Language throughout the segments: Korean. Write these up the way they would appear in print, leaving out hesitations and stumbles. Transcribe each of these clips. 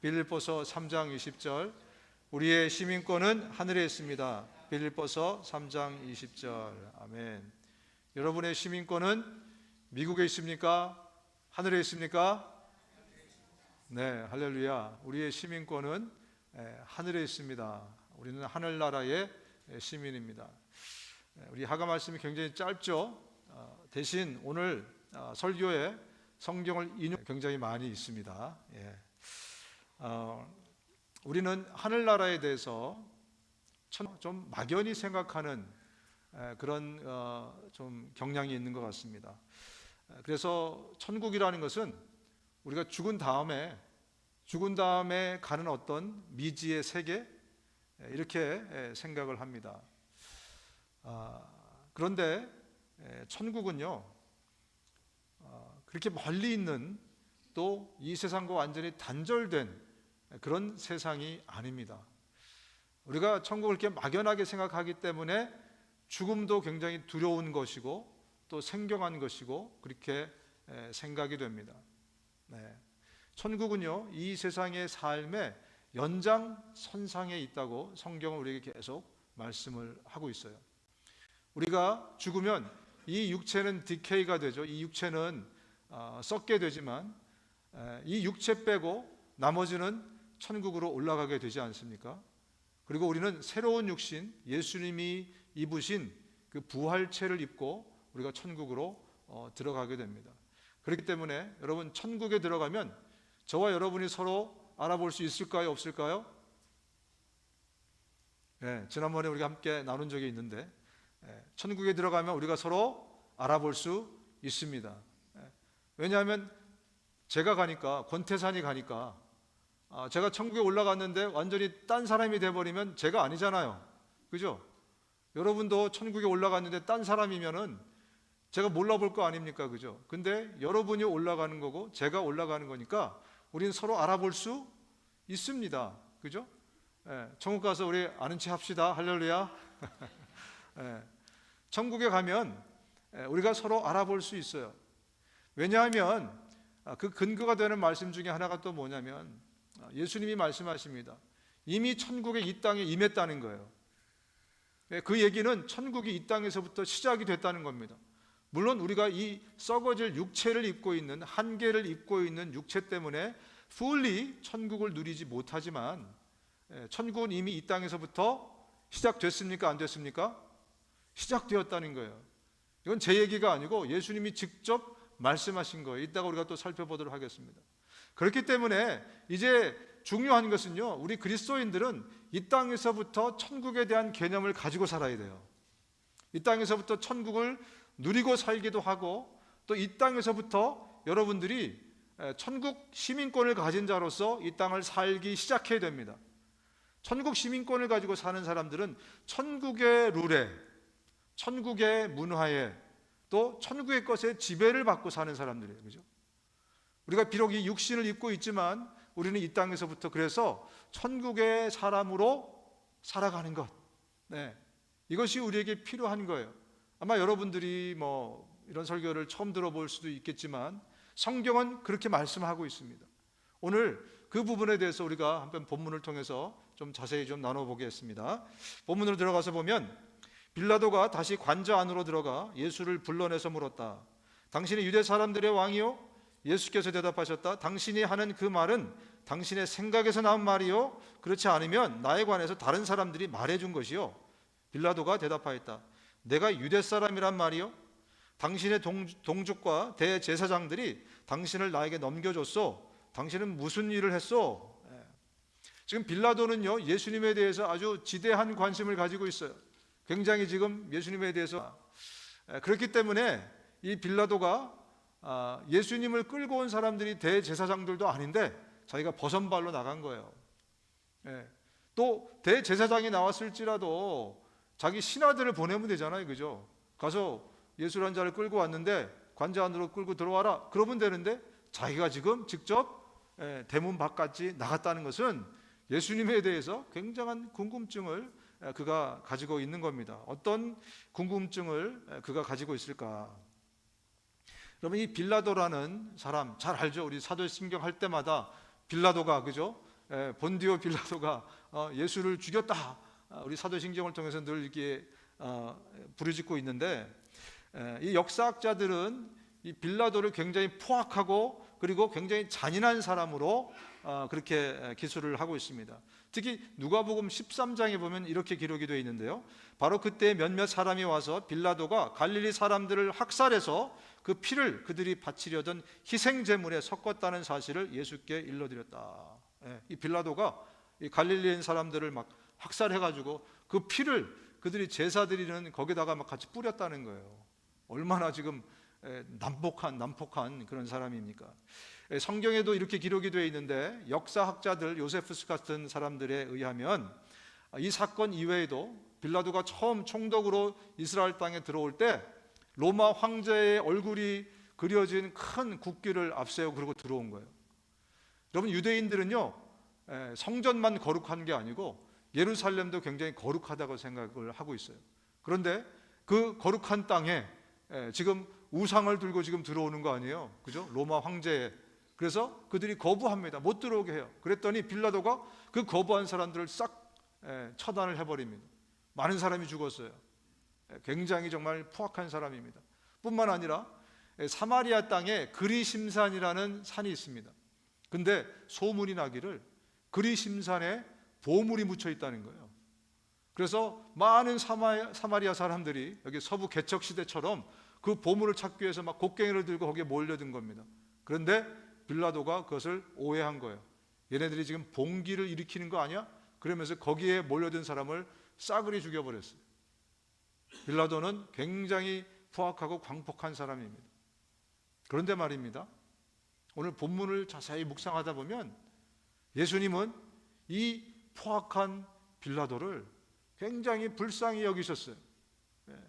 빌립보서 3장 20절. 우리의 시민권은 하늘에 있습니다. 빌립보서 3장 20절. 아멘. 여러분의 시민권은 미국에 있습니까? 하늘에 있습니까? 네, 할렐루야. 우리의 시민권은 하늘에 있습니다. 우리는 하늘나라의 시민입니다. 우리 하가 말씀이 굉장히 짧죠. 대신 오늘 설교에 성경을 인용 굉장히 많이 있습니다. 우리는 하늘나라에 대해서 좀 막연히 생각하는 그런 좀 경향이 있는 것 같습니다. 그래서 천국이라는 것은 우리가 죽은 다음에 가는 어떤 미지의 세계, 이렇게 생각을 합니다. 그런데 천국은요, 그렇게 멀리 있는, 또 이 세상과 완전히 단절된 그런 세상이 아닙니다. 우리가 천국을 이렇게 막연하게 생각하기 때문에 죽음도 굉장히 두려운 것이고 또 생경한 것이고 그렇게 생각이 됩니다. 천국은요, 이 세상의 삶의 연장선상에 있다고 성경은 우리에게 계속 말씀을 하고 있어요. 우리가 죽으면 이 육체는 디케이가 되죠. 이 육체는 썩게 되지만 이 육체 빼고 나머지는 천국으로 올라가게 되지 않습니까? 그리고 우리는 새로운 육신, 예수님이 입으신 그 부활체를 입고 우리가 천국으로 들어가게 됩니다. 그렇기 때문에 여러분, 천국에 들어가면 저와 여러분이 서로 알아볼 수 있을까요? 없을까요? 지난번에 우리가 함께 나눈 적이 있는데 천국에 들어가면 우리가 서로 알아볼 수 있습니다. 왜냐하면 제가 가니까, 권태산이 가니까, 제가 천국에 올라갔는데 완전히 딴 사람이 돼버리면 제가 아니잖아요. 그죠? 여러분도 천국에 올라갔는데 딴 사람이면은 제가 몰라볼 거 아닙니까? 그죠? 근데 여러분이 올라가는 거고 제가 올라가는 거니까 우리는 서로 알아볼 수 있습니다. 그죠? 천국 가서 우리 아는 체 합시다. 할렐루야. 천국에 가면 우리가 서로 알아볼 수 있어요. 왜냐하면 그 근거가 되는 말씀 중에 하나가 또 뭐냐면 예수님이 말씀하십니다. 이미 천국에 이 땅에 임했다는 거예요. 그 얘기는 천국이 이 땅에서부터 시작이 됐다는 겁니다. 물론 우리가 이 썩어질 육체를 입고 있는, 한계를 입고 있는 육체 때문에 fully 천국을 누리지 못하지만 천국은 이미 이 땅에서부터 시작됐습니까? 안 됐습니까? 시작되었다는 거예요. 이건 제 얘기가 아니고 예수님이 직접 말씀하신 거예요. 이따가 우리가 또 살펴보도록 하겠습니다. 그렇기 때문에 이제 중요한 것은요, 우리 그리스도인들은 이 땅에서부터 천국에 대한 개념을 가지고 살아야 돼요. 이 땅에서부터 천국을 누리고 살기도 하고, 또 이 땅에서부터 여러분들이 천국 시민권을 가진 자로서 이 땅을 살기 시작해야 됩니다. 천국 시민권을 가지고 사는 사람들은 천국의 룰에, 천국의 문화에, 또 천국의 것에 지배를 받고 사는 사람들이에요. 그죠? 우리가 비록 이 육신을 입고 있지만 우리는 이 땅에서부터 그래서 천국의 사람으로 살아가는 것, 이것이 우리에게 필요한 거예요. 아마 여러분들이 이런 설교를 처음 들어볼 수도 있겠지만 성경은 그렇게 말씀하고 있습니다. 오늘 그 부분에 대해서 우리가 한번 본문을 통해서 좀 자세히 좀 나눠보겠습니다. 본문으로 들어가서 보면 빌라도가 다시 관저 안으로 들어가 예수를 불러내서 물었다. 당신이 유대 사람들의 왕이요? 예수께서 대답하셨다. 당신이 하는 그 말은 당신의 생각에서 나온 말이요? 그렇지 않으면 나에 관해서 다른 사람들이 말해준 것이요. 빌라도가 대답하였다. 내가 유대 사람이란 말이요? 당신의 동족과 대제사장들이 당신을 나에게 넘겨줬소. 당신은 무슨 일을 했소? 지금 빌라도는요, 예수님에 대해서 아주 지대한 관심을 가지고 있어요. 굉장히 지금 예수님에 대해서, 그렇기 때문에 이 빌라도가 예수님을 끌고 온 사람들이 대제사장들도 아닌데 자기가 버선발로 나간 거예요. 또 대제사장이 나왔을지라도 자기 신하들을 보내면 되잖아요. 그죠? 가서 예수라는 자를 끌고 왔는데 관저 안으로 끌고 들어와라, 그러면 되는데 자기가 지금 직접 대문 밖까지 나갔다는 것은 예수님에 대해서 굉장한 궁금증을 그가 가지고 있는 겁니다. 어떤 궁금증을 그가 가지고 있을까? 여러분, 이 빌라도라는 사람 잘 알죠? 우리 사도신경 할 때마다 빌라도가, 그죠? 본디오 빌라도가 예수를 죽였다. 우리 사도신경을 통해서 늘 이렇게 부르짖고 있는데, 이 역사학자들은 이 빌라도를 굉장히 포악하고 그리고 굉장히 잔인한 사람으로 그렇게 기술을 하고 있습니다. 특히 누가복음 13장에 보면 이렇게 기록이 되어 있는데요, 바로 그때 몇몇 사람이 와서 빌라도가 갈릴리 사람들을 학살해서 그 피를 그들이 바치려던 희생제물에 섞었다는 사실을 예수께 일러드렸다. 이 빌라도가 이 갈릴리인 사람들을 막 학살해가지고 그 피를 그들이 제사 드리는 거기다가 막 같이 뿌렸다는 거예요. 얼마나 지금 난폭한 그런 사람입니까? 성경에도 이렇게 기록이 되어 있는데, 역사학자들 요세푸스 같은 사람들에 의하면 이 사건 이외에도 빌라도가 처음 총독으로 이스라엘 땅에 들어올 때 로마 황제의 얼굴이 그려진 큰 국기를 앞세우고 그러고 들어온 거예요. 여러분, 유대인들은요, 성전만 거룩한 게 아니고 예루살렘도 굉장히 거룩하다고 생각을 하고 있어요. 그런데 그 거룩한 땅에 지금 우상을 들고 지금 들어오는 거 아니에요, 그죠? 로마 황제에. 그래서 그들이 거부합니다. 못 들어오게 해요. 그랬더니 빌라도가 그 거부한 사람들을 싹 처단을 해버립니다. 많은 사람이 죽었어요. 굉장히 정말 포악한 사람입니다. 뿐만 아니라 사마리아 땅에 그리심산이라는 산이 있습니다. 근데 소문이 나기를 그리심산에 보물이 묻혀 있다는 거예요. 그래서 많은 사마리아 사람들이 여기 서부 개척 시대처럼 그 보물을 찾기 위해서 막 곡괭이를 들고 거기에 몰려든 겁니다. 그런데 빌라도가 그것을 오해한 거예요. 얘네들이 지금 봉기를 일으키는 거 아니야? 그러면서 거기에 몰려든 사람을 싸그리 죽여버렸어요. 빌라도는 굉장히 포악하고 광폭한 사람입니다. 그런데 말입니다, 오늘 본문을 자세히 묵상하다 보면 예수님은 이 포악한 빌라도를 굉장히 불쌍히 여기셨어요.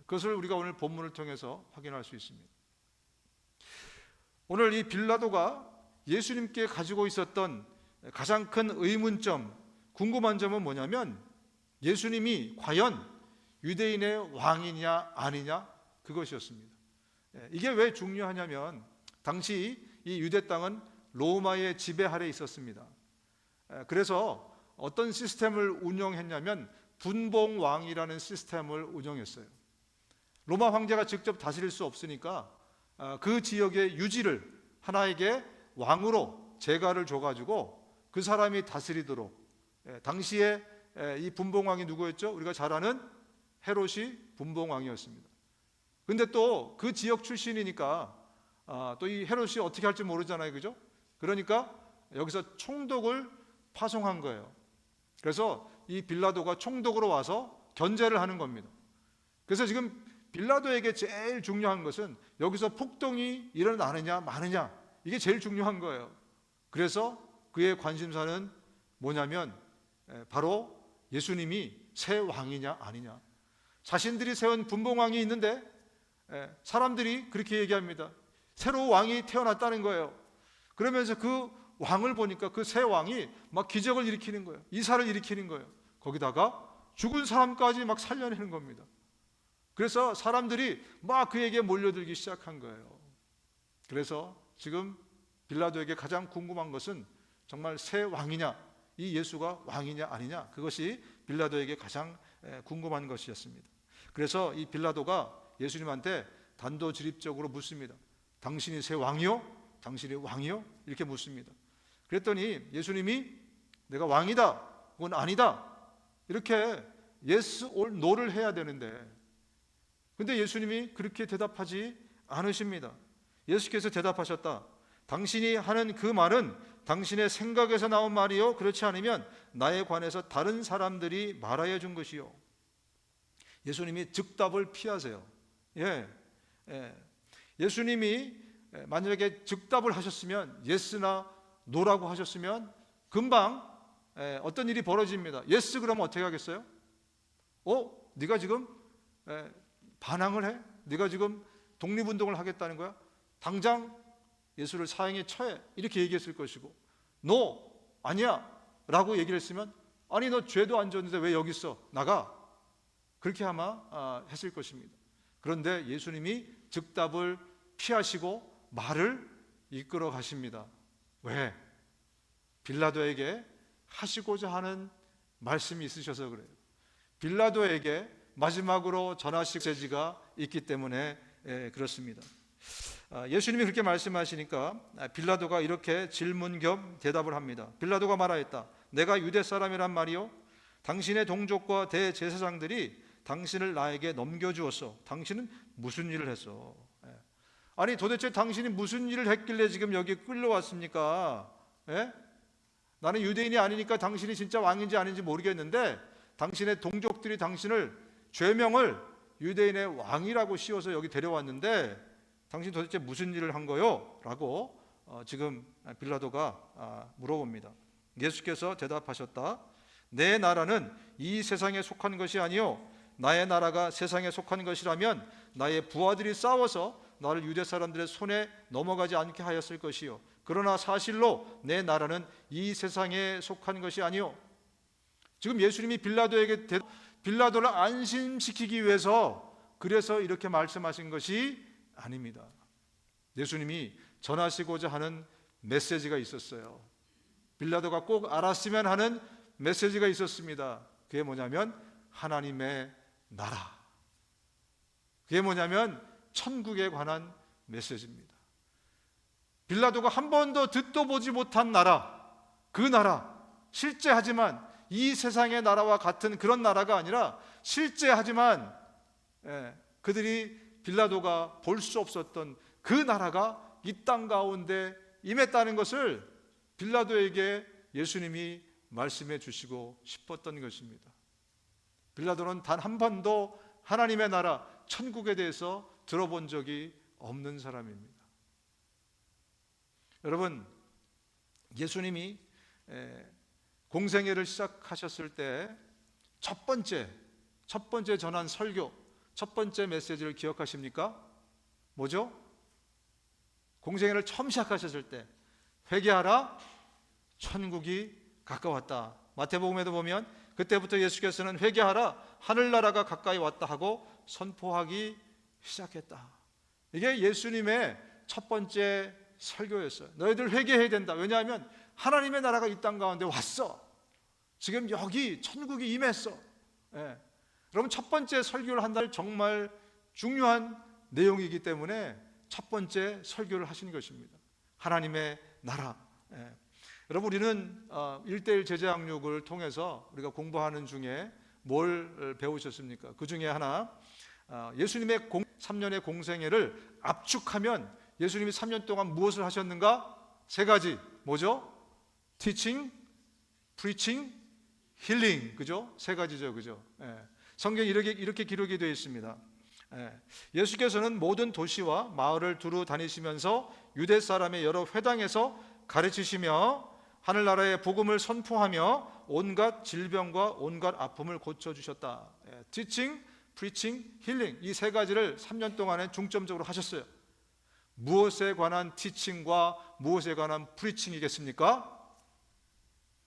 그것을 우리가 오늘 본문을 통해서 확인할 수 있습니다. 오늘 이 빌라도가 예수님께 가지고 있었던 가장 큰 의문점, 궁금한 점은 뭐냐면 예수님이 과연 유대인의 왕이냐 아니냐, 그것이었습니다. 이게 왜 중요하냐면 당시 이 유대 땅은 로마의 지배 아래에 있었습니다. 그래서 어떤 시스템을 운영했냐면 분봉왕이라는 시스템을 운영했어요. 로마 황제가 직접 다스릴 수 없으니까 그 지역의 유지를 하나에게 왕으로 재가를 줘가지고 그 사람이 다스리도록, 당시에 이 분봉왕이 누구였죠? 우리가 잘 아는 헤롯이 분봉왕이었습니다. 근데 또 그 지역 출신이니까 또 이 헤롯이 어떻게 할지 모르잖아요, 그죠? 그러니까 여기서 총독을 파송한 거예요. 그래서 이 빌라도가 총독으로 와서 견제를 하는 겁니다. 그래서 지금 빌라도에게 제일 중요한 것은 여기서 폭동이 일어나느냐 마느냐, 이게 제일 중요한 거예요. 그래서 그의 관심사는 뭐냐면 바로 예수님이 새 왕이냐 아니냐. 자신들이 세운 분봉왕이 있는데 사람들이 그렇게 얘기합니다. 새로 왕이 태어났다는 거예요. 그러면서 그 왕을 보니까 그 새 왕이 막 기적을 일으키는 거예요. 이사를 일으키는 거예요. 거기다가 죽은 사람까지 막 살려내는 겁니다. 그래서 사람들이 막 그에게 몰려들기 시작한 거예요. 그래서 지금 빌라도에게 가장 궁금한 것은 정말 새 왕이냐, 이 예수가 왕이냐 아니냐, 그것이 빌라도에게 가장 궁금한 것이었습니다. 그래서 이 빌라도가 예수님한테 단도직입적으로 묻습니다. 당신이 새 왕이요? 당신이 왕이요? 이렇게 묻습니다. 그랬더니 예수님이 내가 왕이다, 그건 아니다, 이렇게 yes or no를 해야 되는데, 근데 예수님이 그렇게 대답하지 않으십니다. 예수께서 대답하셨다. 당신이 하는 그 말은 당신의 생각에서 나온 말이요, 그렇지 않으면 나에 관해서 다른 사람들이 말하여 준 것이요. 예수님이 즉답을 피하세요. 예수님이 만약에 즉답을 하셨으면, 예스나 노라고 하셨으면 금방 어떤 일이 벌어집니다. 예스 그러면 어떻게 하겠어요? 네가 지금 반항을 해? 네가 지금 독립운동을 하겠다는 거야? 당장 예수를 사형에 처해, 이렇게 얘기했을 것이고, 노 아니야 라고 얘기를 했으면, 아니 너 죄도 안 졌는데 왜 여기 있어? 나가. 그렇게 아마 했을 것입니다. 그런데 예수님이 즉답을 피하시고 말을 이끌어 가십니다. 왜? 빌라도에게 하시고자 하는 말씀이 있으셔서 그래요. 빌라도에게 마지막으로 전하실 메시지가 있기 때문에 그렇습니다. 예수님이 그렇게 말씀하시니까 빌라도가 이렇게 질문 겸 대답을 합니다. 빌라도가 말하였다. 내가 유대 사람이란 말이요, 당신의 동족과 대제사장들이 당신을 나에게 넘겨주었어. 당신은 무슨 일을 했어? 아니 도대체 당신이 무슨 일을 했길래 지금 여기 끌려왔습니까? 나는 유대인이 아니니까 당신이 진짜 왕인지 아닌지 모르겠는데 당신의 동족들이 당신을 죄명을 유대인의 왕이라고 씌워서 여기 데려왔는데 당신 도대체 무슨 일을 한 거요? 라고 지금 빌라도가 물어봅니다. 예수께서 대답하셨다. 내 나라는 이 세상에 속한 것이 아니요, 나의 나라가 세상에 속한 것이라면 나의 부하들이 싸워서 나를 유대 사람들의 손에 넘어가지 않게 하였을 것이요, 그러나 사실로 내 나라는 이 세상에 속한 것이 아니요. 지금 예수님이 빌라도를 안심시키기 위해서 그래서 이렇게 말씀하신 것이 아닙니다. 예수님이 전하시고자 하는 메시지가 있었어요. 빌라도가 꼭 알았으면 하는 메시지가 있었습니다. 그게 뭐냐면 하나님의 나라. 그게 뭐냐면 천국에 관한 메시지입니다. 빌라도가 한 번도 듣도 보지 못한 나라, 그 나라, 실제하지만 이 세상의 나라와 같은 그런 나라가 아니라 실제하지만 그들이 빌라도가 볼 수 없었던 그 나라가 이 땅 가운데 임했다는 것을 빌라도에게 예수님이 말씀해 주시고 싶었던 것입니다. 빌라도는 단 한 번도 하나님의 나라, 천국에 대해서 들어본 적이 없는 사람입니다. 여러분, 예수님이 공생애를 시작하셨을 때 첫 번째 전한 설교, 첫 번째 메시지를 기억하십니까? 뭐죠? 공생애를 처음 시작하셨을 때 회개하라, 천국이 가까웠다. 마태복음에도 보면 그때부터 예수께서는 회개하라, 하늘나라가 가까이 왔다 하고 선포하기 시작했다. 이게 예수님의 첫 번째 설교였어요. 너희들 회개해야 된다. 왜냐하면 하나님의 나라가 이 땅 가운데 왔어. 지금 여기 천국이 임했어. 여러분, 첫 번째 설교를 한다는 정말 중요한 내용이기 때문에 첫 번째 설교를 하신 것입니다. 하나님의 나라. 여러분, 우리는 1:1 제자양육을 통해서 우리가 공부하는 중에 뭘 배우셨습니까? 그 중에 하나, 예수님의 3년의 공생애를 압축하면 예수님이 3년 동안 무엇을 하셨는가? 3가지. 뭐죠? Teaching, Preaching, Healing. 그죠? 3가지죠. 그죠? 성경에 이렇게 기록이 되어 있습니다. 예수께서는 모든 도시와 마을을 두루 다니시면서 유대 사람의 여러 회당에서 가르치시며 하늘나라의 복음을 선포하며 온갖 질병과 온갖 아픔을 고쳐주셨다. Teaching, Preaching, Healing. 이 3가지를 3년 동안에 중점적으로 하셨어요. 무엇에 관한 티칭과 무엇에 관한 프리칭이겠습니까?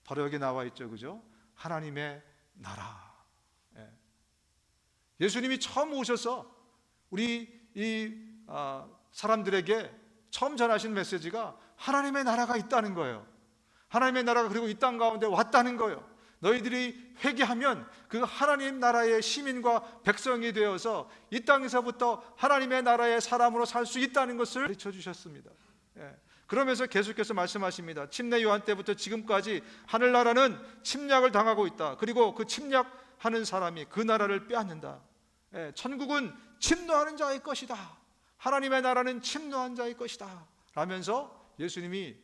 바로 여기 나와 있죠. 그죠? 하나님의 나라. 예수님이 처음 오셔서 우리 사람들에게 처음 전하신 메시지가 하나님의 나라가 있다는 거예요. 하나님의 나라가 그리고 이 땅 가운데 왔다는 거예요. 너희들이 회개하면 그 하나님 나라의 시민과 백성이 되어서 이 땅에서부터 하나님의 나라의 사람으로 살 수 있다는 것을 가르쳐 주셨습니다. 그러면서 계속해서 말씀하십니다. 침례 요한 때부터 지금까지 하늘나라는 침략을 당하고 있다. 그리고 그 침략하는 사람이 그 나라를 빼앗는다. 천국은 침노하는 자의 것이다. 하나님의 나라는 침노한 자의 것이다. 라면서 예수님이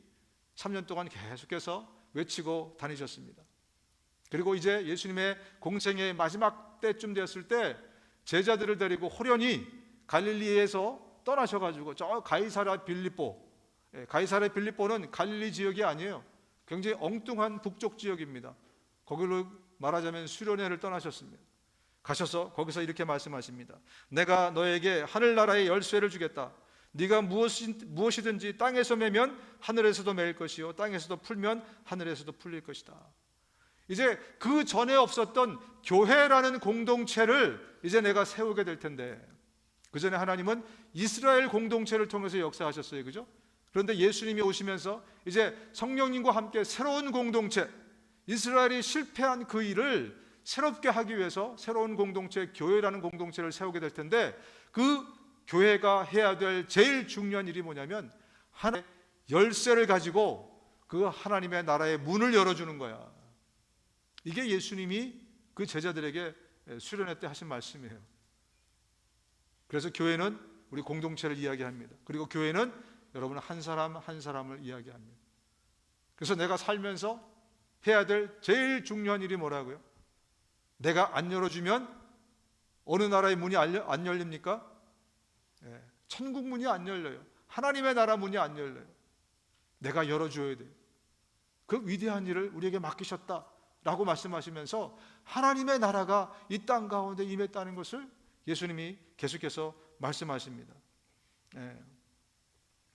3년 동안 계속해서 외치고 다니셨습니다. 그리고 이제 예수님의 공생의 마지막 때쯤 되었을 때 제자들을 데리고 호련히 갈릴리에서 떠나셔가지고 저 가이사랴 빌립보는 갈릴리 지역이 아니에요. 굉장히 엉뚱한 북쪽 지역입니다. 거기로 말하자면 수련회를 떠나셨습니다. 가셔서 거기서 이렇게 말씀하십니다. 내가 너에게 하늘나라의 열쇠를 주겠다. 네가 무엇이든지 땅에서 매면 하늘에서도 매일 것이요 땅에서도 풀면 하늘에서도 풀릴 것이다. 이제 그 전에 없었던 교회라는 공동체를 이제 내가 세우게 될 텐데, 그 전에 하나님은 이스라엘 공동체를 통해서 역사하셨어요. 그죠? 그런데 예수님이 오시면서 이제 성령님과 함께 새로운 공동체, 이스라엘이 실패한 그 일을 새롭게 하기 위해서 새로운 공동체, 교회라는 공동체를 세우게 될 텐데, 그 교회가 해야 될 제일 중요한 일이 뭐냐면 하나님의 열쇠를 가지고 그 하나님의 나라의 문을 열어주는 거야. 이게 예수님이 그 제자들에게 수련회 때 하신 말씀이에요. 그래서 교회는 우리 공동체를 이야기합니다. 그리고 교회는 여러분 한 사람 한 사람을 이야기합니다. 그래서 내가 살면서 해야 될 제일 중요한 일이 뭐라고요? 내가 안 열어주면 어느 나라의 문이 안 열립니까? 천국 문이 안 열려요. 하나님의 나라 문이 안 열려요. 내가 열어줘야 돼요. 그 위대한 일을 우리에게 맡기셨다라고 말씀하시면서 하나님의 나라가 이 땅 가운데 임했다는 것을 예수님이 계속해서 말씀하십니다.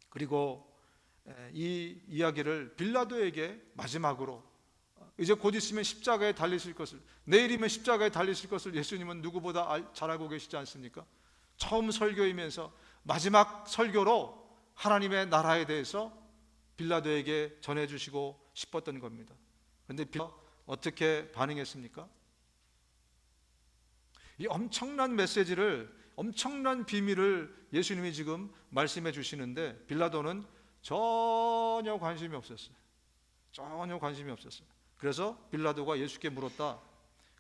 그리고 이 이야기를 빌라도에게 마지막으로, 이제 곧 있으면 십자가에 달리실 것을, 내일이면 십자가에 달리실 것을 예수님은 누구보다 잘 알고 계시지 않습니까? 처음 설교이면서 마지막 설교로 하나님의 나라에 대해서 빌라도에게 전해주시고 싶었던 겁니다. 그런데 빌라도가 어떻게 반응했습니까? 이 엄청난 메시지를, 엄청난 비밀을 예수님이 지금 말씀해 주시는데 빌라도는 전혀 관심이 없었어요. 전혀 관심이 없었어요. 그래서 빌라도가 예수께 물었다.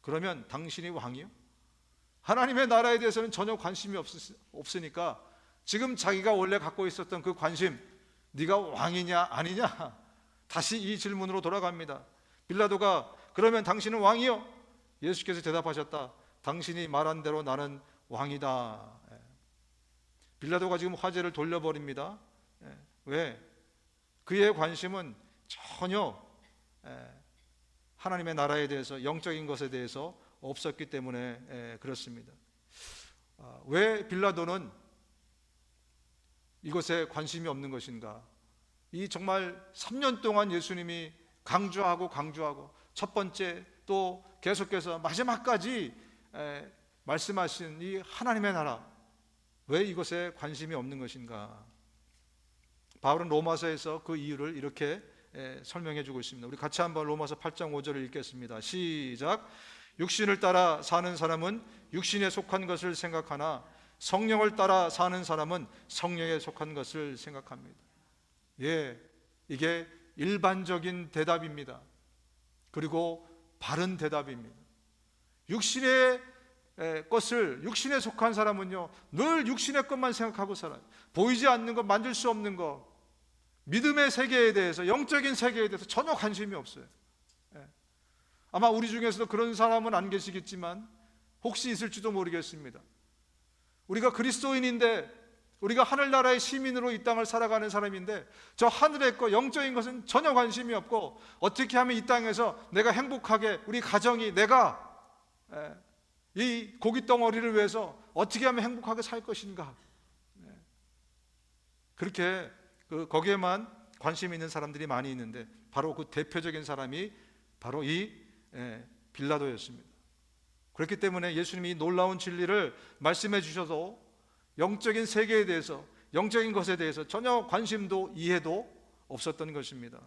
그러면 당신이 왕이요? 하나님의 나라에 대해서는 전혀 관심이 없으니까 지금 자기가 원래 갖고 있었던 그 관심, 네가 왕이냐 아니냐, 다시 이 질문으로 돌아갑니다. 빌라도가 그러면 당신은 왕이요? 예수께서 대답하셨다. 당신이 말한 대로 나는 왕이다. 빌라도가 지금 화제를 돌려버립니다. 왜? 그의 관심은 전혀 하나님의 나라에 대해서, 영적인 것에 대해서 없었기 때문에 그렇습니다. 왜 빌라도는 이것에 관심이 없는 것인가? 이 정말 3년 동안 예수님이 강조하고 첫 번째 또 계속해서 마지막까지 말씀하신 이 하나님의 나라, 왜 이것에 관심이 없는 것인가? 바울은 로마서에서 그 이유를 이렇게 설명해 주고 있습니다. 우리 같이 한번 로마서 8장 5절을 읽겠습니다. 시작. 육신을 따라 사는 사람은 육신에 속한 것을 생각하나 성령을 따라 사는 사람은 성령에 속한 것을 생각합니다. 이게 일반적인 대답입니다. 그리고 바른 대답입니다. 육신의 것을, 육신에 속한 사람은요 늘 육신의 것만 생각하고 살아요. 보이지 않는 것, 만질 수 없는 것, 믿음의 세계에 대해서, 영적인 세계에 대해서 전혀 관심이 없어요. 아마 우리 중에서도 그런 사람은 안 계시겠지만 혹시 있을지도 모르겠습니다. 우리가 그리스도인인데, 우리가 하늘나라의 시민으로 이 땅을 살아가는 사람인데 저 하늘의 것, 영적인 것은 전혀 관심이 없고, 어떻게 하면 이 땅에서 내가 행복하게, 우리 가정이, 내가 이 고기 덩어리를 위해서 어떻게 하면 행복하게 살 것인가, 그렇게 거기에만 관심이 있는 사람들이 많이 있는데, 바로 그 대표적인 사람이 바로 이 빌라도였습니다. 그렇기 때문에 예수님이 놀라운 진리를 말씀해 주셔도 영적인 세계에 대해서, 영적인 것에 대해서 전혀 관심도 이해도 없었던 것입니다.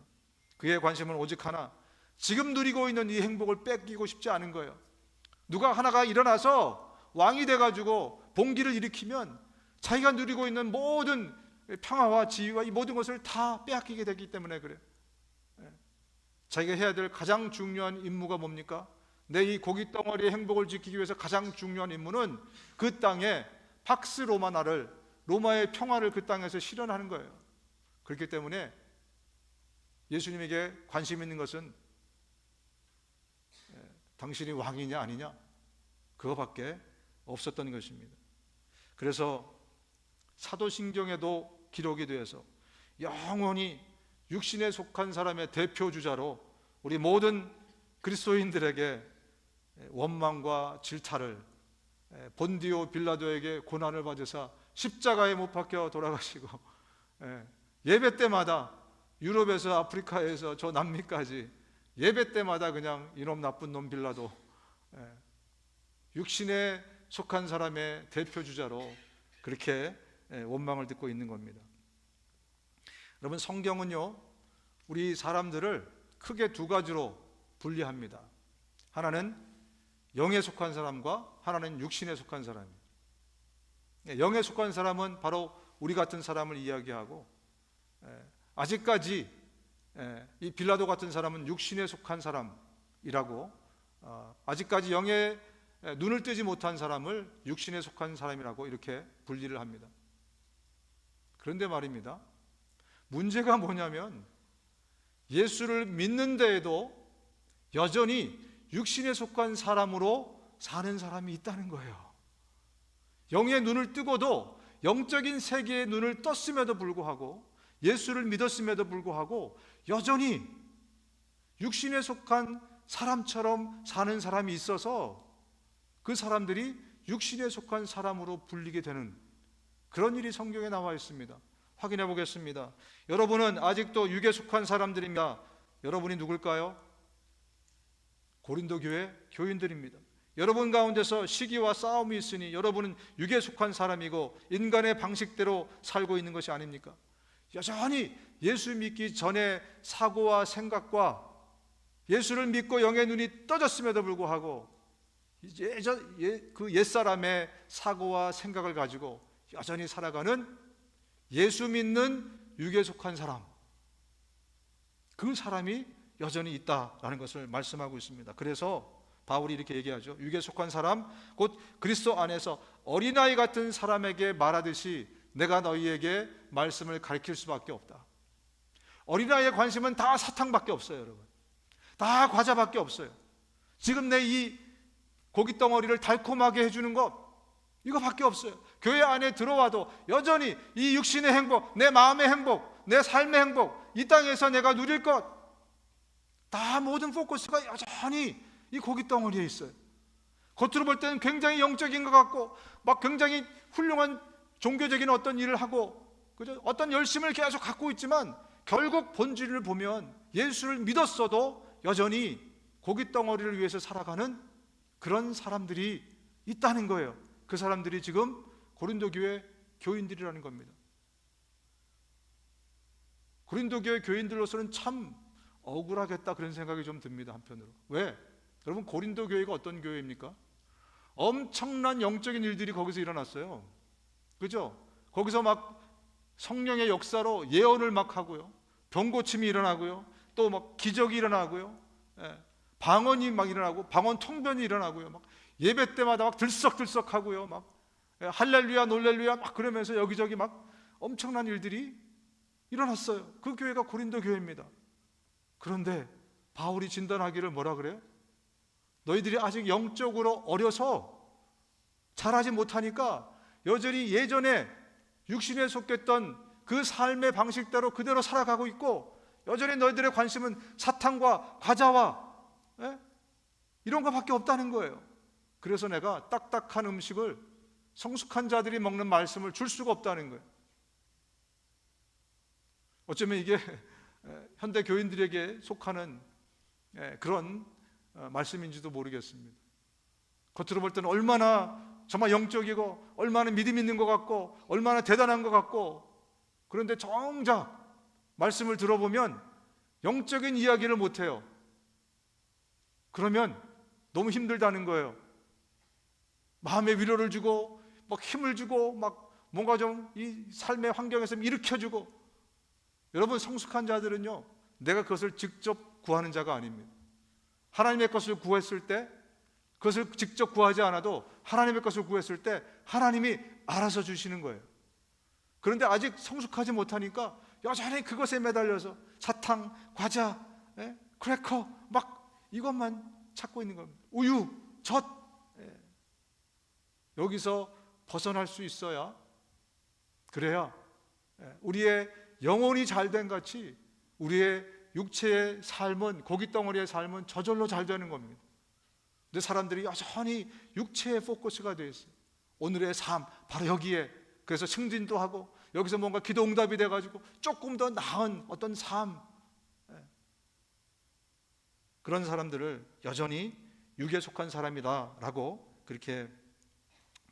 그의 관심은 오직 하나, 지금 누리고 있는 이 행복을 뺏기고 싶지 않은 거예요. 누가 하나가 일어나서 왕이 돼가지고 봉기를 일으키면 자기가 누리고 있는 모든 평화와 지위와 이 모든 것을 다 빼앗기게 되기 때문에 그래요. 자기가 해야 될 가장 중요한 임무가 뭡니까? 내 이 고기 덩어리의 행복을 지키기 위해서 가장 중요한 임무는 그 땅에 팍스 로마나를, 로마의 평화를 그 땅에서 실현하는 거예요. 그렇기 때문에 예수님에게 관심 있는 것은 당신이 왕이냐 아니냐, 그거밖에 없었던 것입니다. 그래서 사도신경에도 기록이 되어서 영원히 육신에 속한 사람의 대표주자로 우리 모든 그리스도인들에게 원망과 질타를, 본디오 빌라도에게 고난을 받으사 십자가에 못 박혀 돌아가시고, 예배 때마다 유럽에서 아프리카에서 저 남미까지 예배 때마다 그냥 이놈 나쁜 놈 빌라도, 육신에 속한 사람의 대표주자로 그렇게 원망을 듣고 있는 겁니다. 여러분, 성경은요 우리 사람들을 크게 두 가지로 분리합니다. 하나는 영에 속한 사람과 하나는 육신에 속한 사람입니다. 영에 속한 사람은 바로 우리 같은 사람을 이야기하고, 아직까지 이 빌라도 같은 사람은 육신에 속한 사람이라고, 아직까지 영에 눈을 뜨지 못한 사람을 육신에 속한 사람이라고 이렇게 분리를 합니다. 그런데 말입니다, 문제가 뭐냐면 예수를 믿는 데에도 여전히 육신에 속한 사람으로 사는 사람이 있다는 거예요. 영의 눈을 뜨고도, 영적인 세계의 눈을 떴음에도 불구하고, 예수를 믿었음에도 불구하고 여전히 육신에 속한 사람처럼 사는 사람이 있어서 그 사람들이 육신에 속한 사람으로 불리게 되는 그런 일이 성경에 나와 있습니다. 확인해 보겠습니다. 여러분은 아직도 육에 속한 사람들입니다. 여러분이 누굴까요? 고린도 교회 교인들입니다. 여러분 가운데서 시기와 싸움이 있으니 여러분은 육에 속한 사람이고 인간의 방식대로 살고 있는 것이 아닙니까? 여전히 예수 믿기 전에 사고와 생각과 예수를 믿고 영의 눈이 떠졌음에도 불구하고 그 옛사람의 사고와 생각을 가지고 여전히 살아가는 예수 믿는 육에 속한 사람, 그 사람이 여전히 있다라는 것을 말씀하고 있습니다. 그래서 바울이 이렇게 얘기하죠. 육에 속한 사람, 곧 그리스도 안에서 어린아이 같은 사람에게 말하듯이 내가 너희에게 말씀을 가르칠 수밖에 없다. 어린아이의 관심은 다 사탕밖에 없어요. 여러분, 다 과자밖에 없어요. 지금 내 이 고깃덩어리를 달콤하게 해주는 것, 이거밖에 없어요. 교회 안에 들어와도 여전히 이 육신의 행복, 내 마음의 행복, 내 삶의 행복, 이 땅에서 내가 누릴 것, 다 모든 포커스가 여전히 이 고깃덩어리에 있어요. 겉으로 볼 때는 굉장히 영적인 것 같고 막 굉장히 훌륭한 종교적인 어떤 일을 하고, 그죠? 어떤 열심을 계속 갖고 있지만 결국 본질을 보면 예수를 믿었어도 여전히 고깃덩어리를 위해서 살아가는 그런 사람들이 있다는 거예요. 그 사람들이 지금 고린도 교회 교인들이라는 겁니다. 고린도 교회 교인들로서는 참 억울하겠다 그런 생각이 좀 듭니다. 한편으로. 왜? 여러분, 고린도 교회가 어떤 교회입니까? 엄청난 영적인 일들이 거기서 일어났어요. 그죠? 거기서 막 성령의 역사로 예언을 막 하고요, 병 고침이 일어나고요, 또 막 기적이 일어나고요, 방언이 막 일어나고 방언 통변이 일어나고요, 막 예배 때마다 막 들썩들썩하고요, 막 할렐루야 놀렐루야 막 그러면서 여기저기 막 엄청난 일들이 일어났어요. 그 교회가 고린도 교회입니다. 그런데 바울이 진단하기를 뭐라 그래요? 너희들이 아직 영적으로 어려서 잘하지 못하니까 여전히 예전에 육신에 속했던 그 삶의 방식대로 그대로 살아가고 있고, 여전히 너희들의 관심은 사탕과 과자와 이런 것밖에 없다는 거예요. 그래서 내가 딱딱한 음식을 성숙한 자들이 먹는 말씀을 줄 수가 없다는 거예요. 어쩌면 이게 현대 교인들에게 속하는 그런 말씀인지도 모르겠습니다. 겉으로 볼 때는 얼마나 정말 영적이고 얼마나 믿음 있는 것 같고 얼마나 대단한 것 같고, 그런데 정작 말씀을 들어보면 영적인 이야기를 못해요. 그러면 너무 힘들다는 거예요. 마음의 위로를 주고 막 힘을 주고 막 뭔가 좀 이 삶의 환경에서 일으켜주고. 여러분, 성숙한 자들은요, 내가 그것을 직접 구하는 자가 아닙니다. 하나님의 것을 구했을 때, 그것을 직접 구하지 않아도 하나님의 것을 구했을 때 하나님이 알아서 주시는 거예요. 그런데 아직 성숙하지 못하니까 여전히 그것에 매달려서 사탕, 과자, 크래커 막 이것만 찾고 있는 겁니다. 우유, 젖. 여기서 벗어날 수 있어야, 그래야 우리의 영혼이 잘된 같이 우리의 육체의 삶은, 고깃덩어리의 삶은 저절로 잘 되는 겁니다. 근데 사람들이 여전히 육체의 포커스가 되어 있어요. 오늘의 삶 바로 여기에. 그래서 승진도 하고 여기서 뭔가 기도 응답이 돼가지고 조금 더 나은 어떤 삶, 그런 사람들을 여전히 육에 속한 사람이다라고 그렇게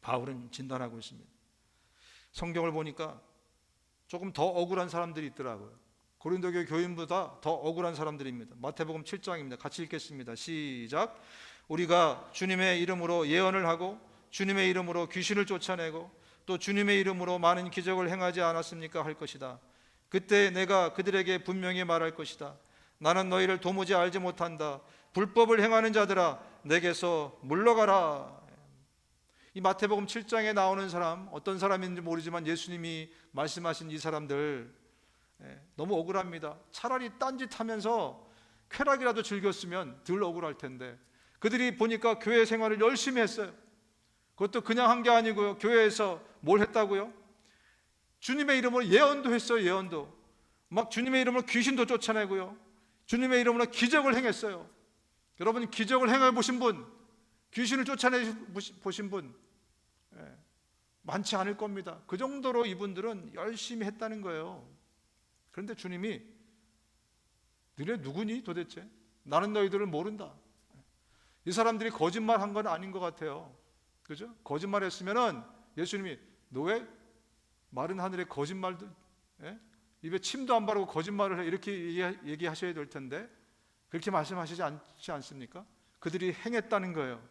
바울은 진단하고 있습니다. 성경을 보니까 조금 더 억울한 사람들이 있더라고요. 고린도 교회 교인보다 더 억울한 사람들입니다. 마태복음 7장입니다. 같이 읽겠습니다. 시작. 우리가 주님의 이름으로 예언을 하고 주님의 이름으로 귀신을 쫓아내고 또 주님의 이름으로 많은 기적을 행하지 않았습니까? 할 것이다. 그때 내가 그들에게 분명히 말할 것이다. 나는 너희를 도무지 알지 못한다. 불법을 행하는 자들아, 내게서 물러가라. 이 마태복음 7장에 나오는 사람, 어떤 사람인지 모르지만 예수님이 말씀하신 이 사람들 너무 억울합니다. 차라리 딴짓하면서 쾌락이라도 즐겼으면 덜 억울할 텐데, 그들이 보니까 교회 생활을 열심히 했어요. 그것도 그냥 한 게 아니고요. 교회에서 뭘 했다고요? 주님의 이름으로 예언도 했어요. 예언도 막 주님의 이름으로 귀신도 쫓아내고요. 주님의 이름으로 기적을 행했어요. 여러분, 기적을 행해 보신 분, 귀신을 쫓아내 보신 분 많지 않을 겁니다. 그 정도로 이분들은 열심히 했다는 거예요. 그런데 주님이 너네 누구니 도대체? 나는 너희들을 모른다. 이 사람들이 거짓말한 건 아닌 것 같아요. 그죠? 거짓말했으면은 예수님이 너 왜 마른 하늘에 거짓말도 입에 침도 안 바르고 거짓말을 해, 이렇게 얘기하셔야 될 텐데 그렇게 말씀하시지 않지 않습니까? 그들이 행했다는 거예요.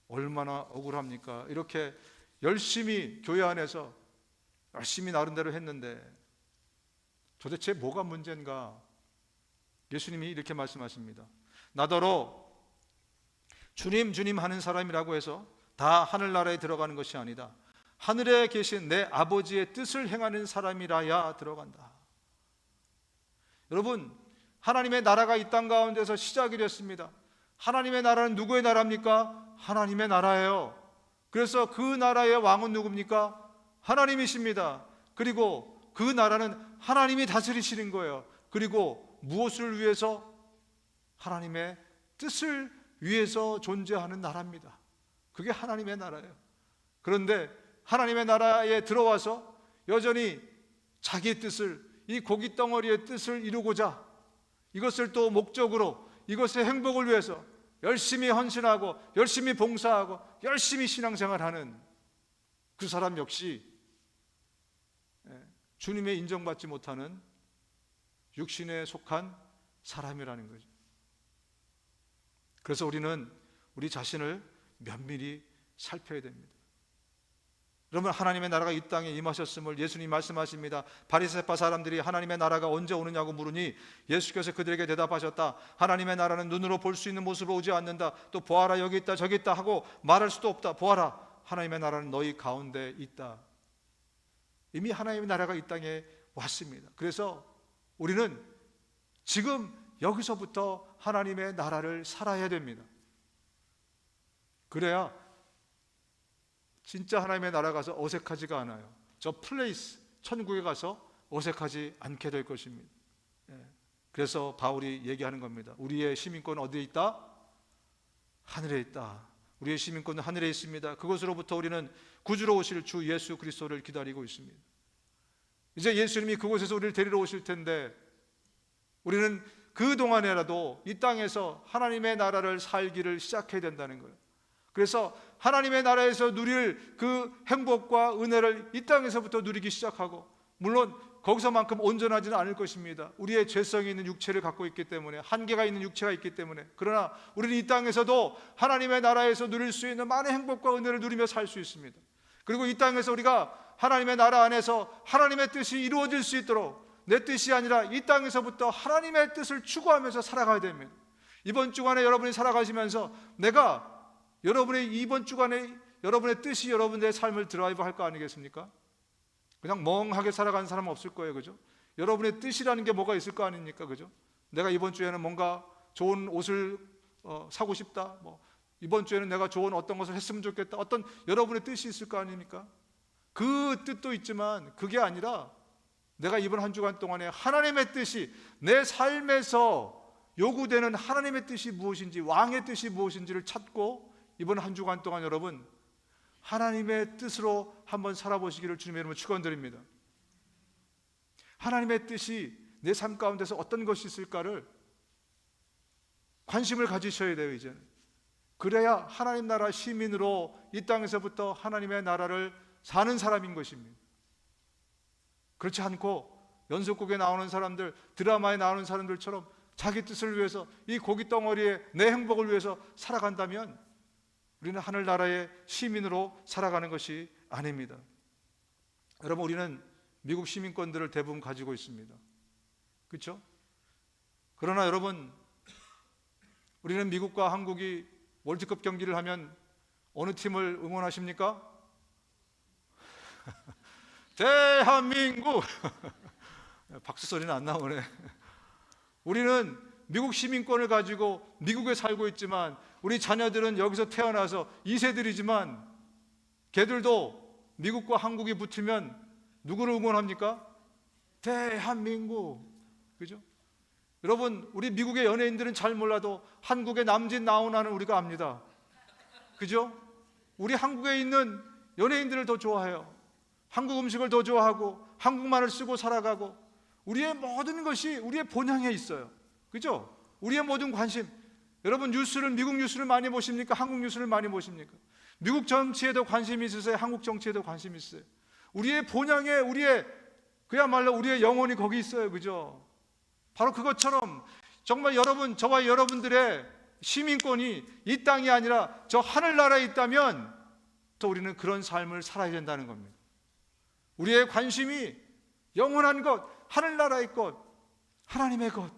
얼마나 억울합니까? 이렇게 열심히 교회 안에서 열심히 나름대로 했는데 도대체 뭐가 문제인가? 예수님이 이렇게 말씀하십니다. 나더러 주님 주님 하는 사람이라고 해서 다 하늘나라에 들어가는 것이 아니다. 하늘에 계신 내 아버지의 뜻을 행하는 사람이라야 들어간다. 여러분, 하나님의 나라가 이 땅 가운데서 시작이 됐습니다. 하나님의 나라는 누구의 나라입니까? 하나님의 나라예요. 그래서 그 나라의 왕은 누굽니까? 하나님이십니다. 그리고 그 나라는 하나님이 다스리시는 거예요. 그리고 무엇을 위해서? 하나님의 뜻을 위해서 존재하는 나라입니다. 그게 하나님의 나라예요. 그런데 하나님의 나라에 들어와서 여전히 자기의 뜻을, 이 고깃 덩어리의 뜻을 이루고자, 이것을 또 목적으로, 이것의 행복을 위해서 열심히 헌신하고 열심히 봉사하고 열심히 신앙생활하는 그 사람 역시 주님의 인정받지 못하는 육신에 속한 사람이라는 거죠. 그래서 우리는 우리 자신을 면밀히 살펴야 됩니다. 여러분, 하나님의 나라가 이 땅에 임하셨음을 예수님이 말씀하십니다. 바리새파 사람들이 하나님의 나라가 언제 오느냐고 물으니 예수께서 그들에게 대답하셨다. 하나님의 나라는 눈으로 볼 수 있는 모습으로 오지 않는다. 또 보아라 여기 있다 저기 있다 하고 말할 수도 없다. 보아라 하나님의 나라는 너희 가운데 있다. 이미 하나님의 나라가 이 땅에 왔습니다. 그래서 우리는 지금 여기서부터 하나님의 나라를 살아야 됩니다. 그래야 진짜 하나님의 나라 가서 어색하지가 않아요. 저 플레이스, 천국에 가서 어색하지 않게 될 것입니다. 그래서 바울이 얘기하는 겁니다. 우리의 시민권은 어디에 있다? 하늘에 있다. 우리의 시민권은 하늘에 있습니다. 그곳으로부터 우리는 구주로 오실 주 예수 그리스도를 기다리고 있습니다. 이제 예수님이 그곳에서 우리를 데리러 오실 텐데 우리는 그 동안에라도 이 땅에서 하나님의 나라를 살기를 시작해야 된다는 거예요. 그래서 하나님의 나라에서 누릴 그 행복과 은혜를 이 땅에서부터 누리기 시작하고, 물론 거기서만큼 온전하지는 않을 것입니다. 우리의 죄성이 있는 육체를 갖고 있기 때문에, 한계가 있는 육체가 있기 때문에. 그러나 우리는 이 땅에서도 하나님의 나라에서 누릴 수 있는 많은 행복과 은혜를 누리며 살 수 있습니다. 그리고 이 땅에서 우리가 하나님의 나라 안에서 하나님의 뜻이 이루어질 수 있도록 내 뜻이 아니라 이 땅에서부터 하나님의 뜻을 추구하면서 살아가야 됩니다. 이번 주간에 여러분이 살아가시면서 내가 여러분의 이번 주간에 여러분의 뜻이 여러분의 삶을 드라이브 할 거 아니겠습니까? 그냥 멍하게 살아가는 사람은 없을 거예요. 그죠? 여러분의 뜻이라는 게 뭐가 있을 거 아닙니까? 그죠? 내가 이번 주에는 뭔가 좋은 옷을 사고 싶다. 이번 주에는 내가 좋은 어떤 것을 했으면 좋겠다. 어떤 여러분의 뜻이 있을 거 아닙니까? 그 뜻도 있지만 그게 아니라 내가 이번 한 주간 동안에 하나님의 뜻이 내 삶에서 요구되는 하나님의 뜻이 무엇인지, 왕의 뜻이 무엇인지를 찾고 이번 한 주간 동안 여러분 하나님의 뜻으로 한번 살아보시기를 주님의 이름으로 축원드립니다. 하나님의 뜻이 내 삶 가운데서 어떤 것이 있을까를 관심을 가지셔야 돼요. 이제는 그래야 하나님 나라 시민으로 이 땅에서부터 하나님의 나라를 사는 사람인 것입니다. 그렇지 않고 연속곡에 나오는 사람들, 드라마에 나오는 사람들처럼 자기 뜻을 위해서, 이 고깃 덩어리에 내 행복을 위해서 살아간다면 우리는 하늘나라의 시민으로 살아가는 것이 아닙니다. 여러분, 우리는 미국 시민권들을 대부분 가지고 있습니다. 그렇죠? 그러나 여러분, 우리는 미국과 한국이 월드컵 경기를 하면 어느 팀을 응원하십니까? 대한민국! 박수 소리는 안 나오네. 우리는 미국 시민권을 가지고 미국에 살고 있지만 우리 자녀들은 여기서 태어나서 2세들이지만 걔들도 미국과 한국이 붙으면 누구를 응원합니까? 대한민국. 그죠? 여러분, 우리 미국의 연예인들은 잘 몰라도 한국의 남진 나훈아는 우리가 압니다. 그죠? 우리 한국에 있는 연예인들을 더 좋아해요. 한국 음식을 더 좋아하고 한국말을 쓰고 살아가고 우리의 모든 것이 우리의 본향에 있어요. 그죠? 우리의 모든 관심. 여러분, 미국 뉴스를 많이 보십니까? 한국 뉴스를 많이 보십니까? 미국 정치에도 관심이 있으세요? 한국 정치에도 관심이 있어요? 우리의 본향에 그야말로 우리의 영혼이 거기 있어요. 그죠? 바로 그것처럼 정말 여러분, 저와 여러분들의 시민권이 이 땅이 아니라 저 하늘나라에 있다면 또 우리는 그런 삶을 살아야 된다는 겁니다. 우리의 관심이 영원한 것, 하늘나라의 것, 하나님의 것,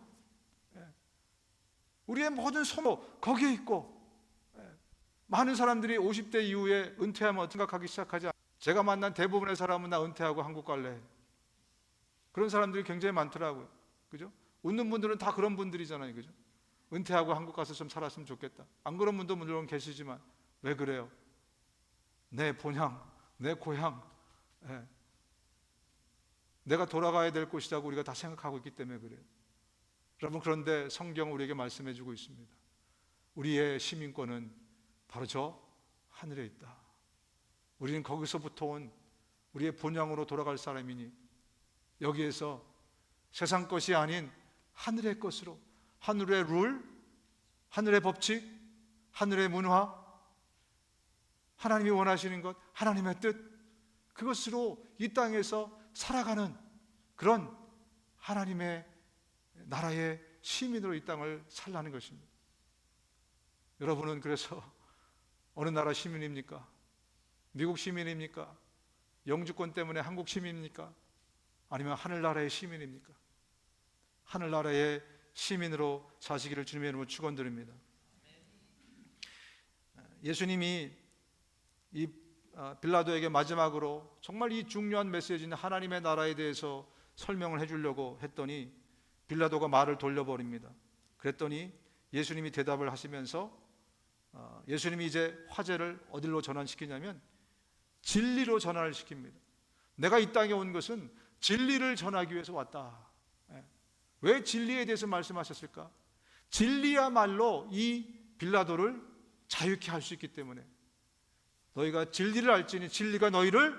우리의 모든 소모 거기에 있고, 많은 사람들이 50대 이후에 은퇴하면 생각하기 시작하지 않아요. 제가 만난 대부분의 사람은 나 은퇴하고 한국 갈래, 그런 사람들이 굉장히 많더라고요. 그죠? 웃는 분들은 다 그런 분들이잖아요. 그죠? 은퇴하고 한국 가서 좀 살았으면 좋겠다. 안 그런 분도 물론 계시지만 왜 그래요? 내 본향, 내 고향, 내가 돌아가야 될 곳이라고 우리가 다 생각하고 있기 때문에 그래요. 여러분, 그런데 성경은 우리에게 말씀해 주고 있습니다. 우리의 시민권은 바로 저 하늘에 있다. 우리는 거기서부터 온 우리의 본향으로 돌아갈 사람이니 여기에서 세상 것이 아닌 하늘의 것으로, 하늘의 룰, 하늘의 법칙, 하늘의 문화, 하나님이 원하시는 것, 하나님의 뜻, 그것으로 이 땅에서 살아가는 그런 하나님의 나라의 시민으로 이 땅을 살라는 것입니다. 여러분은 그래서 어느 나라 시민입니까? 미국 시민입니까? 영주권 때문에 한국 시민입니까? 아니면 하늘나라의 시민입니까? 하늘나라의 시민으로 사시기를 주님의 이름으로 축원드립니다. 예수님이 이 빌라도에게 마지막으로 정말 이 중요한 메시지인 하나님의 나라에 대해서 설명을 해주려고 했더니 빌라도가 말을 돌려버립니다. 그랬더니 예수님이 대답을 하시면서 예수님이 이제 화제를 어디로 전환시키냐면 진리로 전환을 시킵니다. 내가 이 땅에 온 것은 진리를 전하기 위해서 왔다. 왜 진리에 대해서 말씀하셨을까? 진리야말로 이 빌라도를 자유케 할 수 있기 때문에, 너희가 진리를 알지니 진리가 너희를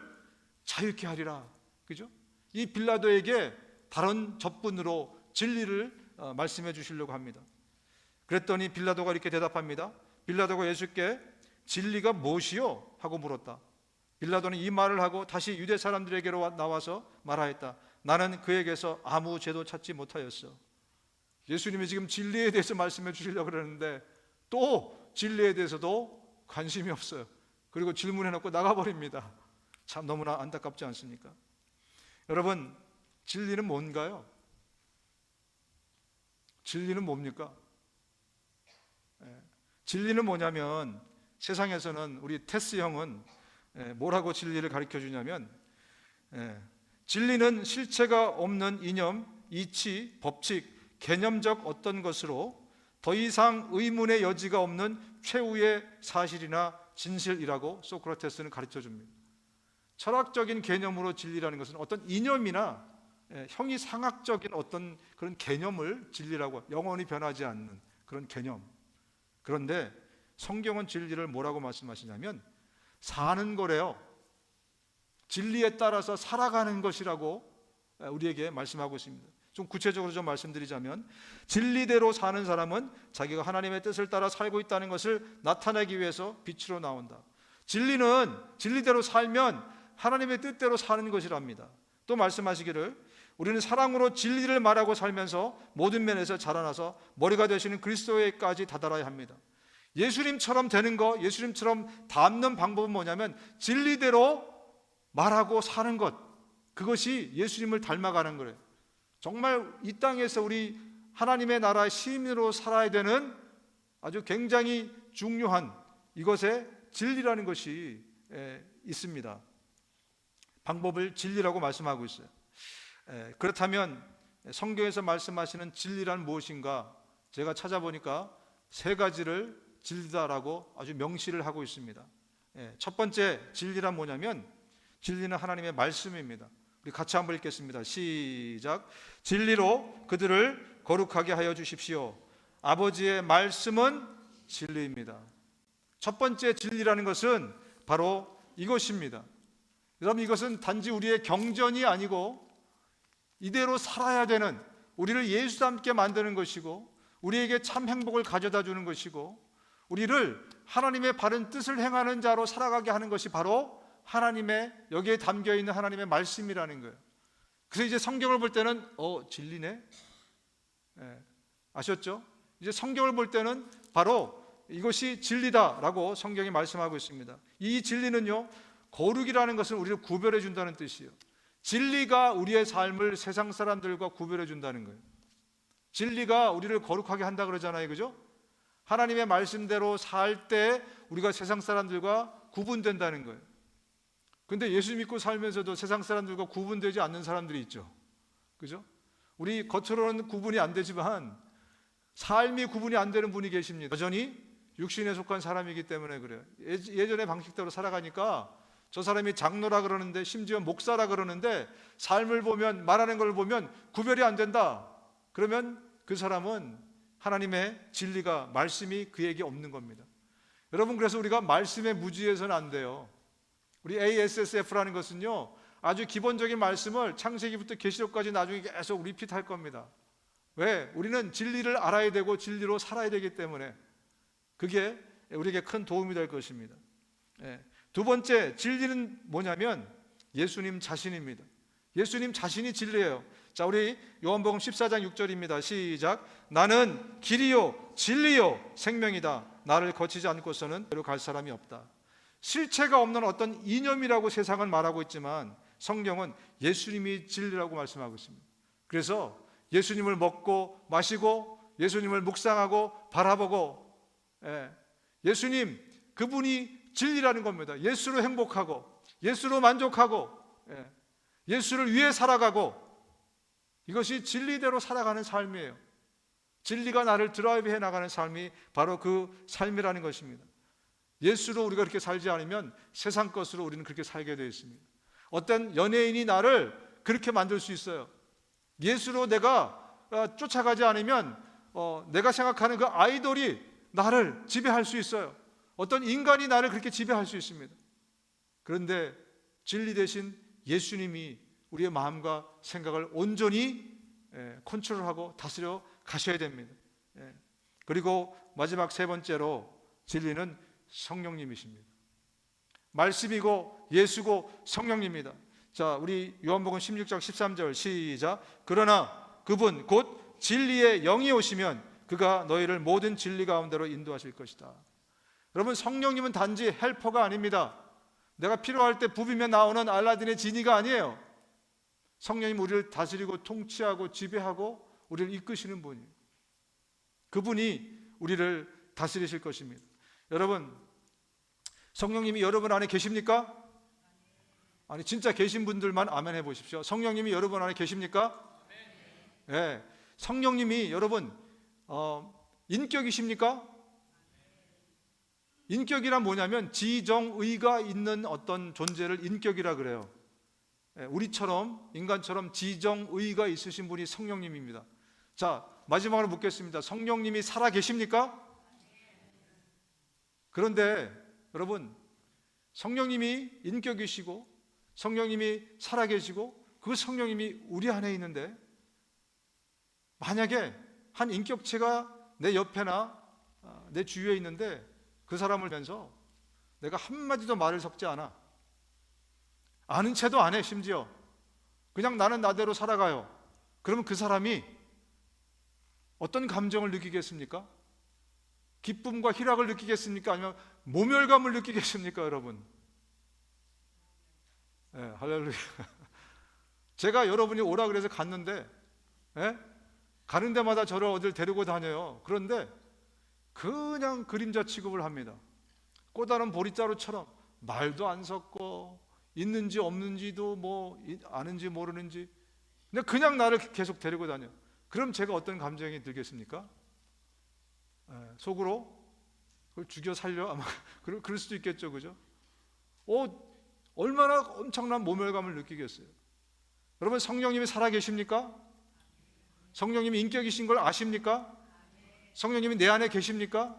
자유케 하리라. 그죠? 이 빌라도에게 다른 접근으로 진리를 말씀해 주시려고 합니다. 그랬더니 빌라도가 이렇게 대답합니다. 빌라도가 예수께 진리가 무엇이요? 하고 물었다. 빌라도는 이 말을 하고 다시 유대 사람들에게로 나와서 말하였다. 나는 그에게서 아무 죄도 찾지 못하였어. 예수님이 지금 진리에 대해서 말씀해 주시려고 그러는데 또 진리에 대해서도 관심이 없어요. 그리고 질문해놓고 나가버립니다. 참 너무나 안타깝지 않습니까? 여러분, 진리는 뭔가요? 진리는 뭡니까? 진리는 뭐냐면, 세상에서는 우리 테스 형은 뭐라고 진리를 가르쳐 주냐면, 진리는 실체가 없는 이념, 이치, 법칙, 개념적 어떤 것으로 더 이상 의문의 여지가 없는 최후의 사실이나 진실이라고 소크라테스는 가르쳐 줍니다. 철학적인 개념으로 진리라는 것은 어떤 이념이나 형이상학적인 어떤 그런 개념을 진리라고, 영원히 변하지 않는 그런 개념. 그런데 성경은 진리를 뭐라고 말씀하시냐면 사는 거래요. 진리에 따라서 살아가는 것이라고 우리에게 말씀하고 있습니다. 좀 구체적으로 좀 말씀드리자면, 진리대로 사는 사람은 자기가 하나님의 뜻을 따라 살고 있다는 것을 나타내기 위해서 빛으로 나온다. 진리는 진리대로 살면 하나님의 뜻대로 사는 것이랍니다. 또 말씀하시기를 우리는 사랑으로 진리를 말하고 살면서 모든 면에서 자라나서 머리가 되시는 그리스도에까지 다다라야 합니다. 예수님처럼 되는 거, 예수님처럼 닮는 방법은 뭐냐면 진리대로 말하고 사는 것, 그것이 예수님을 닮아가는 거예요. 정말 이 땅에서 우리 하나님의 나라의 시민으로 살아야 되는 아주 굉장히 중요한 이것에 진리라는 것이 있습니다. 방법을 진리라고 말씀하고 있어요. 그렇다면 성경에서 말씀하시는 진리란 무엇인가? 제가 찾아보니까 세 가지를 진리다라고 아주 명시를 하고 있습니다. 첫 번째 진리란 뭐냐면 진리는 하나님의 말씀입니다. 우리 같이 한번 읽겠습니다. 시작. 진리로 그들을 거룩하게 하여 주십시오. 아버지의 말씀은 진리입니다. 첫 번째 진리라는 것은 바로 이것입니다. 여러분, 이것은 단지 우리의 경전이 아니고 이대로 살아야 되는, 우리를 예수 닮게 만드는 것이고 우리에게 참 행복을 가져다 주는 것이고 우리를 하나님의 바른 뜻을 행하는 자로 살아가게 하는 것이 바로 하나님의, 여기에 담겨있는 하나님의 말씀이라는 거예요. 그래서 이제 성경을 볼 때는 진리네? 아셨죠? 이제 성경을 볼 때는 바로 이것이 진리다라고 성경이 말씀하고 있습니다. 이 진리는요, 거룩이라는 것은 우리를 구별해 준다는 뜻이에요. 진리가 우리의 삶을 세상 사람들과 구별해 준다는 거예요. 진리가 우리를 거룩하게 한다 그러잖아요, 그죠? 하나님의 말씀대로 살 때 우리가 세상 사람들과 구분된다는 거예요. 근데 예수 믿고 살면서도 세상 사람들과 구분되지 않는 사람들이 있죠, 그죠? 우리 겉으로는 구분이 안 되지만 삶이 구분이 안 되는 분이 계십니다. 여전히 육신에 속한 사람이기 때문에 그래요. 예전의 방식대로 살아가니까 저 사람이 장로라 그러는데 심지어 목사라 그러는데 삶을 보면, 말하는 걸 보면 구별이 안 된다. 그러면 그 사람은 하나님의 진리가, 말씀이 그에게 없는 겁니다. 여러분, 그래서 우리가 말씀에 무지해서는 안 돼요. 우리 ASSF라는 것은요, 아주 기본적인 말씀을 창세기부터 계시록까지 나중에 계속 리핏할 겁니다. 왜? 우리는 진리를 알아야 되고 진리로 살아야 되기 때문에 그게 우리에게 큰 도움이 될 것입니다. 두 번째 진리는 뭐냐면 예수님 자신입니다. 예수님 자신이 진리예요. 자, 우리 요한복음 14장 6절입니다. 시작. 나는 길이요 진리요 생명이다. 나를 거치지 않고서는 어디로 갈 사람이 없다. 실체가 없는 어떤 이념이라고 세상은 말하고 있지만 성경은 예수님이 진리라고 말씀하고 있습니다. 그래서 예수님을 먹고 마시고 예수님을 묵상하고 바라보고, 예수님 그분이 진리라는 겁니다. 예수로 행복하고 예수로 만족하고 예수를 위해 살아가고, 이것이 진리대로 살아가는 삶이에요. 진리가 나를 드라이브해 나가는 삶이 바로 그 삶이라는 것입니다. 예수로 우리가 그렇게 살지 않으면 세상 것으로 우리는 그렇게 살게 되어 있습니다. 어떤 연예인이 나를 그렇게 만들 수 있어요. 예수로 내가 쫓아가지 않으면 내가 생각하는 그 아이돌이 나를 지배할 수 있어요. 어떤 인간이 나를 그렇게 지배할 수 있습니다. 그런데 진리 대신 예수님이 우리의 마음과 생각을 온전히 컨트롤하고 다스려 가셔야 됩니다. 그리고 마지막 세 번째로 진리는 성령님이십니다. 말씀이고 예수고 성령님입니다. 자, 우리 요한복음 16장 13절 시작. 그러나 그분 곧 진리의 영이 오시면 그가 너희를 모든 진리 가운데로 인도하실 것이다. 여러분, 성령님은 단지 헬퍼가 아닙니다. 내가 필요할 때 부비면 나오는 알라딘의 지니가 아니에요. 성령님 우리를 다스리고 통치하고 지배하고 우리를 이끄시는 분이에요. 그분이 우리를 다스리실 것입니다. 여러분, 성령님이 여러분 안에 계십니까? 아니, 진짜 계신 분들만 아멘 해보십시오. 성령님이 여러분 안에 계십니까? 네. 성령님이 여러분 인격이십니까? 인격이란 뭐냐면 지정의가 있는 어떤 존재를 인격이라 그래요. 우리처럼, 인간처럼 지정의가 있으신 분이 성령님입니다. 자, 마지막으로 묻겠습니다. 성령님이 살아 계십니까? 그런데 여러분, 성령님이 인격이시고 성령님이 살아 계시고 그 성령님이 우리 안에 있는데, 만약에 한 인격체가 내 옆에나 내 주위에 있는데 그 사람을 보면서 내가 한마디도 말을 섞지 않아, 아는 체도 안 해, 심지어 그냥 나는 나대로 살아가요. 그러면 그 사람이 어떤 감정을 느끼겠습니까? 기쁨과 희락을 느끼겠습니까? 아니면 모멸감을 느끼겠습니까, 여러분? 네, 할렐루야. 제가 여러분이 오라 그래서 갔는데, 예? 가는 데마다 저를 어딜 데리고 다녀요. 그런데 그냥 그림자 취급을 합니다. 꼬다른 보리자루처럼 말도 안 섞고 있는지 없는지도 뭐 아는지 모르는지, 근데 그냥 나를 계속 데리고 다녀. 그럼 제가 어떤 감정이 들겠습니까? 속으로 그걸 죽여 살려 아마 그럴 수도 있겠죠, 그죠? 얼마나 엄청난 모멸감을 느끼겠어요. 여러분, 성령님이 살아 계십니까? 성령님이 인격이신 걸 아십니까? 성령님이 내 안에 계십니까?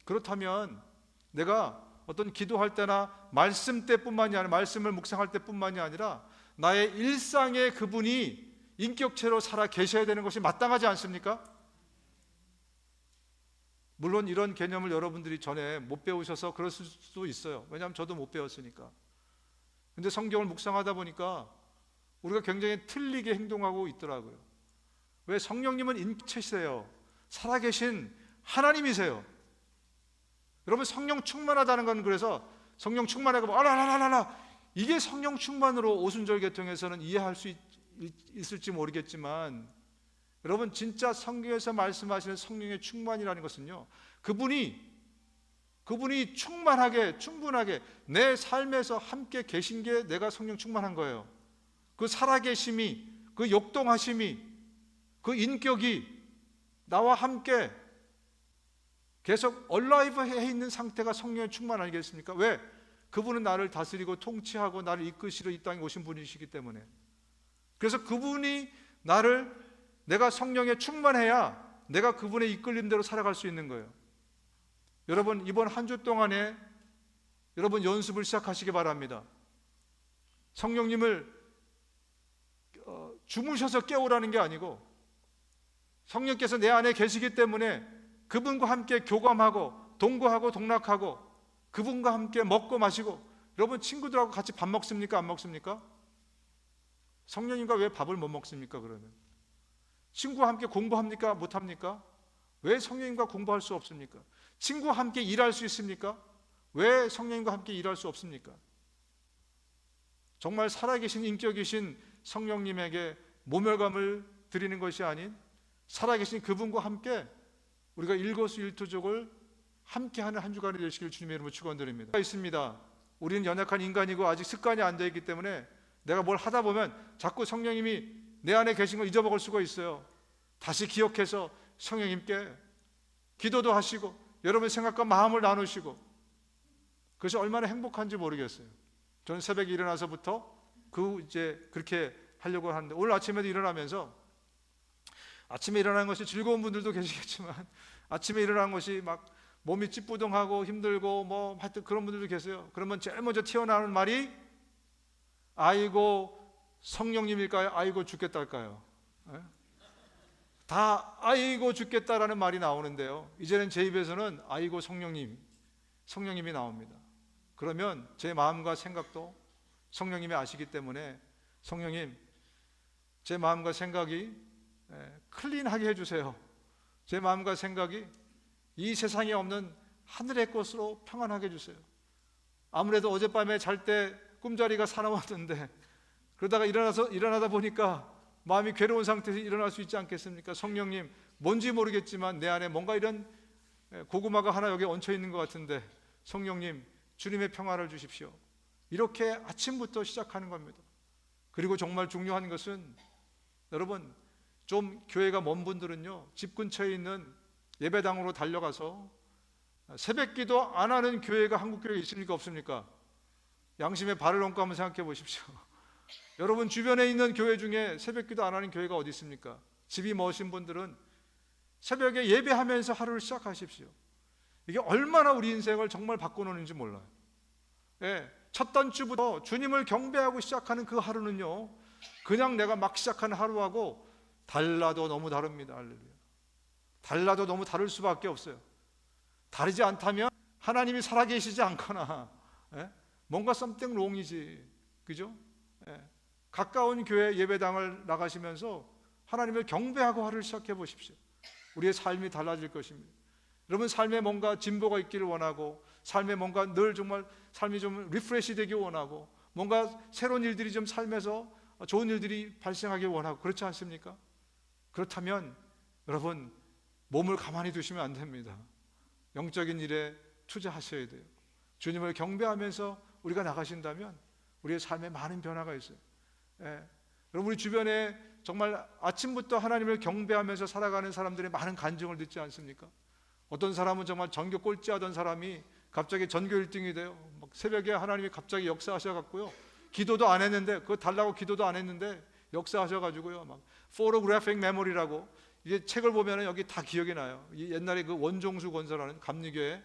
그렇다면 내가 어떤 기도할 때나 말씀 때뿐만이 아니라 말씀을 묵상할 때뿐만이 아니라 나의 일상에 그분이 인격체로 살아 계셔야 되는 것이 마땅하지 않습니까? 물론 이런 개념을 여러분들이 전에 못 배우셔서 그럴 수도 있어요. 왜냐하면 저도 못 배웠으니까. 근데 성경을 묵상하다 보니까 우리가 굉장히 틀리게 행동하고 있더라고요. 왜? 성령님은 인격체세요. 살아계신 하나님이세요. 여러분, 성령 충만하다는 건, 그래서 성령 충만하고 알라라라라, 이게 성령 충만으로 오순절 계통에서는 이해할 수 있을지 모르겠지만, 여러분, 진짜 성경에서 말씀하시는 성령의 충만이라는 것은요, 그분이 충분하게 내 삶에서 함께 계신 게 내가 성령 충만한 거예요. 그 살아계심이, 그 역동하심이, 그 인격이 나와 함께 계속 얼라이브해 있는 상태가 성령의 충만 아니겠습니까? 왜? 그분은 나를 다스리고 통치하고 나를 이끄시러 이 땅에 오신 분이시기 때문에. 그래서 그분이 내가 성령에 충만해야 내가 그분의 이끌림대로 살아갈 수 있는 거예요. 여러분, 이번 한 주 동안에 여러분 연습을 시작하시기 바랍니다. 성령님을 주무셔서 깨우라는 게 아니고, 성령께서 내 안에 계시기 때문에 그분과 함께 교감하고 동거하고 동락하고 그분과 함께 먹고 마시고. 여러분, 친구들하고 같이 밥 먹습니까? 안 먹습니까? 성령님과 왜 밥을 못 먹습니까? 그러면 친구와 함께 공부합니까? 못합니까? 왜 성령님과 공부할 수 없습니까? 친구와 함께 일할 수 있습니까? 왜 성령님과 함께 일할 수 없습니까? 정말 살아계신 인격이신 성령님에게 모멸감을 드리는 것이 아닌 살아계신 그분과 함께 우리가 일거수일투족을 함께하는 한 주간이 되시길 주님의 이름으로 축원드립니다. 있습니다. 우리는 연약한 인간이고 아직 습관이 안 되어 있기 때문에 내가 뭘 하다 보면 자꾸 성령님이 내 안에 계신 걸 잊어먹을 수가 있어요. 다시 기억해서 성령님께 기도도 하시고 여러분의 생각과 마음을 나누시고, 그것이 얼마나 행복한지 모르겠어요. 저는 새벽에 일어나서부터 그렇게 하려고 하는데, 오늘 아침에도 일어나면서, 아침에 일어나는 것이 즐거운 분들도 계시겠지만 아침에 일어나는 것이 막 몸이 찌뿌둥하고 힘들고 뭐 하여튼 그런 분들도 계세요. 그러면 제일 먼저 튀어나오는 말이 아이고 성령님일까요? 아이고 죽겠달까요? 다 아이고 죽겠다라는 말이 나오는데요, 이제는 제 입에서는 아이고 성령님이 나옵니다. 그러면 제 마음과 생각도 성령님이 아시기 때문에, 성령님, 제 마음과 생각이 클린하게 해주세요. 제 마음과 생각이 이 세상에 없는 하늘의 것으로 평안하게 해주세요. 아무래도 어젯밤에 잘 때 꿈자리가 사나웠는데 그러다가 일어나다 보니까 마음이 괴로운 상태에서 일어날 수 있지 않겠습니까? 성령님, 뭔지 모르겠지만 내 안에 뭔가 이런 고구마가 하나 여기 얹혀 있는 것 같은데, 성령님, 주님의 평화를 주십시오. 이렇게 아침부터 시작하는 겁니다. 그리고 정말 중요한 것은, 여러분, 좀 교회가 먼 분들은요, 집 근처에 있는 예배당으로 달려가서 새벽기도 안 하는 교회가 한국 교회에 있습니까? 없습니까? 양심에 발을 얹고 한번 생각해 보십시오. 여러분 주변에 있는 교회 중에 새벽기도 안 하는 교회가 어디 있습니까? 집이 머신 분들은 새벽에 예배하면서 하루를 시작하십시오. 이게 얼마나 우리 인생을 정말 바꿔놓는지 몰라요. 첫 단추부터 주님을 경배하고 시작하는 그 하루는요, 그냥 내가 막 시작하는 하루하고 달라도 너무 다릅니다. 할렐루야. 달라도 너무 다를 수밖에 없어요. 다르지 않다면 하나님이 살아계시지 않거나 뭔가 something wrong이지, 그죠? 가까운 교회 예배당을 나가시면서 하나님을 경배하고 하루를 시작해 보십시오. 우리의 삶이 달라질 것입니다. 여러분, 삶에 뭔가 진보가 있기를 원하고, 삶에 뭔가 늘 정말 삶이 좀 리프레시 되기 원하고, 뭔가 새로운 일들이 좀 삶에서 좋은 일들이 발생하길 원하고, 그렇지 않습니까? 그렇다면 여러분, 몸을 가만히 두시면 안 됩니다. 영적인 일에 투자하셔야 돼요. 주님을 경배하면서 우리가 나가신다면 우리의 삶에 많은 변화가 있어요. 여러분, 우리 주변에 정말 아침부터 하나님을 경배하면서 살아가는 사람들의 많은 간증을 듣지 않습니까? 어떤 사람은 정말 전교 꼴찌하던 사람이 갑자기 전교 1등이 돼요. 막 새벽에 하나님이 갑자기 역사하셔갖고요, 기도도 안 했는데, 그거 달라고 기도도 안 했는데 역사하셔가지고요, 막 photographic memory라고, 이게 책을 보면 여기 다 기억이 나요. 옛날에 그 원종수 권사라는 감리교회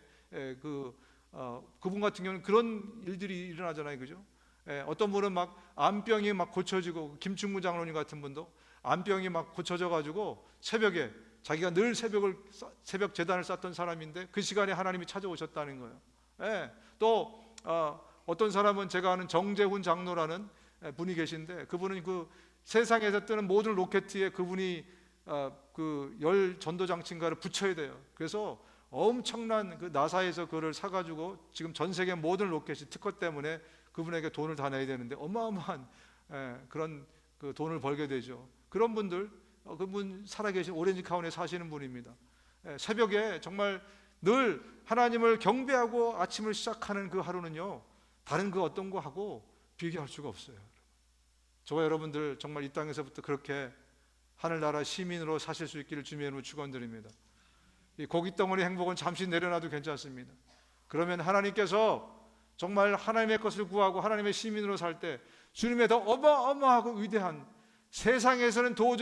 그분 같은 경우는 그런 일들이 일어나잖아요, 그죠? 어떤 분은 막 암병이 막 고쳐지고, 김충무 장로님 같은 분도 암병이 막 고쳐져 가지고 새벽에, 자기가 늘 새벽 제단을 쌓던 사람인데 그 시간에 하나님이 찾아오셨다는 거예요. 또 어떤 사람은, 제가 아는 정재훈 장로라는 분이 계신데, 그분은 그 세상에서 뜨는 모든 로켓에 그분이 그 열 전도 장치인가를 붙여야 돼요. 그래서 엄청난 그 나사에서 그걸 사가지고 지금 전 세계 모든 로켓이 특허 때문에 그분에게 돈을 다 내야 되는데 어마어마한 그런 그 돈을 벌게 되죠. 그런 분들, 그분 살아계신 오렌지 카운티에 사시는 분입니다. 새벽에 정말 늘 하나님을 경배하고 아침을 시작하는 그 하루는요, 다른 그 어떤 거 하고 비교할 수가 없어요. 저와 여러분들 정말 이 땅에서부터 그렇게 하늘나라 시민으로 사실 수 있기를 주님의 이름으로 축원드립니다. 이 고깃덩어리 행복은 잠시 내려놔도 괜찮습니다. 그러면 하나님께서 정말 하나님의 것을 구하고 하나님의 시민으로 살 때 주님의 더 어마어마하고 위대한, 세상에서는 도저히